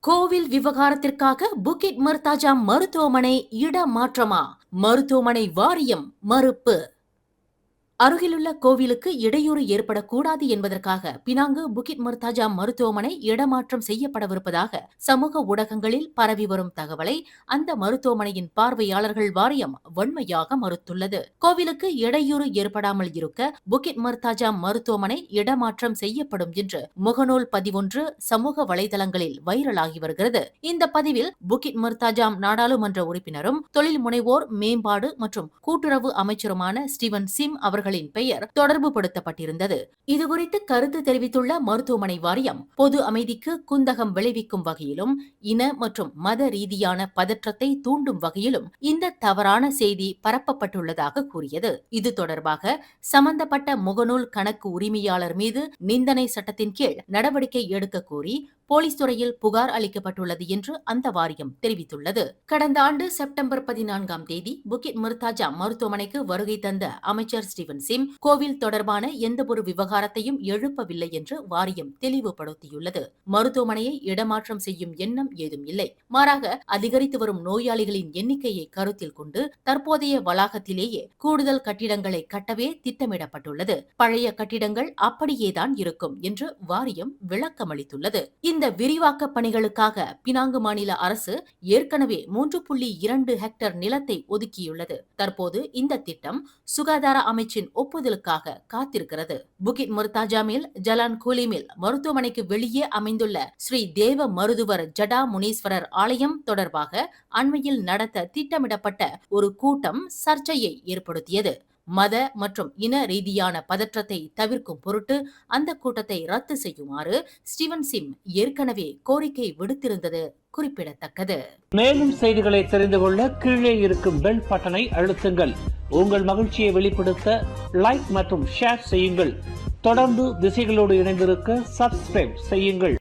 கோவில் விவகாரத்திற்காக புகிட் மர்தாஜா மருத்துவமனை இடமாற்றமா? மருத்துவமனை வாரியம் மறுப்பு. அருகிலுள்ள கோவிலுக்கு இடையூறு ஏற்படக்கூடாது என்பதற்காக பினாங்கு புகிட் மர்தாஜா மருத்துவமனை இடமாற்றம் செய்யப்படவிருப்பதாக சமூக ஊடகங்களில் பரவி வரும் தகவலை அந்த மருத்துவமனையின் பார்வையாளர்கள் வாரியம் வன்மையாக மறுத்துள்ளது. கோவிலுக்கு இடையூறு ஏற்படாமல் இருக்க புகிட் மர்தாஜா மருத்துவமனை இடமாற்றம் செய்யப்படும் என்று முகநூல் பதிவொன்று சமூக வலைதளங்களில் வைரலாகி வருகிறது. இந்த பதிவில் புகிட் மர்தாஜாம் நாடாளுமன்ற உறுப்பினரும் தொழில் முனைவோர் மேம்பாடு மற்றும் கூட்டுறவு அமைச்சருமான ஸ்டீவன் சிம் அவர்கள் பெயர் தொடர்பு படுத்தப்பட்டிருந்தது. இதுகுறித்து கருத்து தெரிவித்துள்ள மருத்துவமனை வாரியம், பொது அமைதிக்கு குந்தகம் விளைவிக்கும் வகையிலும் இன மற்றும் மத ரீதியான பதற்றத்தை தூண்டும் வகையிலும் இந்த தவறான செய்தி பரப்பப்பட்டுள்ளதாக கூறியது. இது தொடர்பாக சம்பந்தப்பட்ட முகநூல் கணக்கு உரிமையாளர் மீது நிந்தனை சட்டத்தின் கீழ் நடவடிக்கை எடுக்க கோரி போலீஸ் துறையில் புகார் அளிக்கப்பட்டுள்ளது என்று அந்த வாரியம் தெரிவித்துள்ளது. கடந்த ஆண்டு செப்டம்பர் 14ஆம் தேதி புகிட் மர்தாஜா மருத்துவமனைக்கு வருகை தந்த அமைச்சர் ஸ்டீவன் சிம் கோவில் தொடர்பான எந்தவொரு விவகாரத்தையும் எழுப்பவில்லை என்று வாரியம் தெளிவுபடுத்தியுள்ளது. மருத்துவமனையை இடமாற்றம் செய்யும் எண்ணம் ஏதும் இல்லை. மாறாக அதிகரித்து வரும் நோயாளிகளின் எண்ணிக்கையை கருத்தில் கொண்டு தற்போதைய வளாகத்திலேயே கூடுதல் கட்டிடங்களை கட்டவே திட்டமிடப்பட்டுள்ளது. பழைய கட்டிடங்கள் அப்படியேதான் இருக்கும் என்று வாரியம் விளக்கமளித்துள்ளது. இந்த விரிவாக்க பணிகளுக்காக பினாங்கு மாநில அரசு ஏற்கனவே 3.2 ஹெக்டேர் நிலத்தை ஒதுக்கியுள்ளது. தற்போது இந்த திட்டம் சுகாதார அமைச்சின் ஒப்புதலுக்காக காத்திருக்கிறது. புகிட் மர்தாஜாமில் ஜலான் கூலிமில் மருத்துவமனைக்கு வெளியே அமைந்துள்ள ஸ்ரீ தேவ மருதுவர் ஜடா முனீஸ்வரர் ஆலயம் தொடர்பாக அண்மையில் நடத்த திட்டமிடப்பட்ட ஒரு கூட்டம் சர்ச்சையை ஏற்படுத்தியது. மத மற்றும் இன ரீதியான பதற்றத்தை தவிர்க்கும் பொருட்டு அந்த கூட்டத்தை ரத்து செய்யுமாறு ஸ்டீவன் சிம் ஏற்கனவே கோரிக்கை விடுத்திருந்தது குறிப்பிடத்தக்கது. மேலும் செய்திகளை தெரிந்து கொள்ள கீழே இருக்கும் பெல் பட்டனை அழுத்துங்கள். உங்கள் மகிழ்ச்சியை வெளிப்படுத்த லைக் மற்றும் ஷேர் செய்யுங்கள். தொடர்ந்து திசைகளோடு இணைந்திருக்க சப்ஸ்கிரைப் செய்யுங்கள்.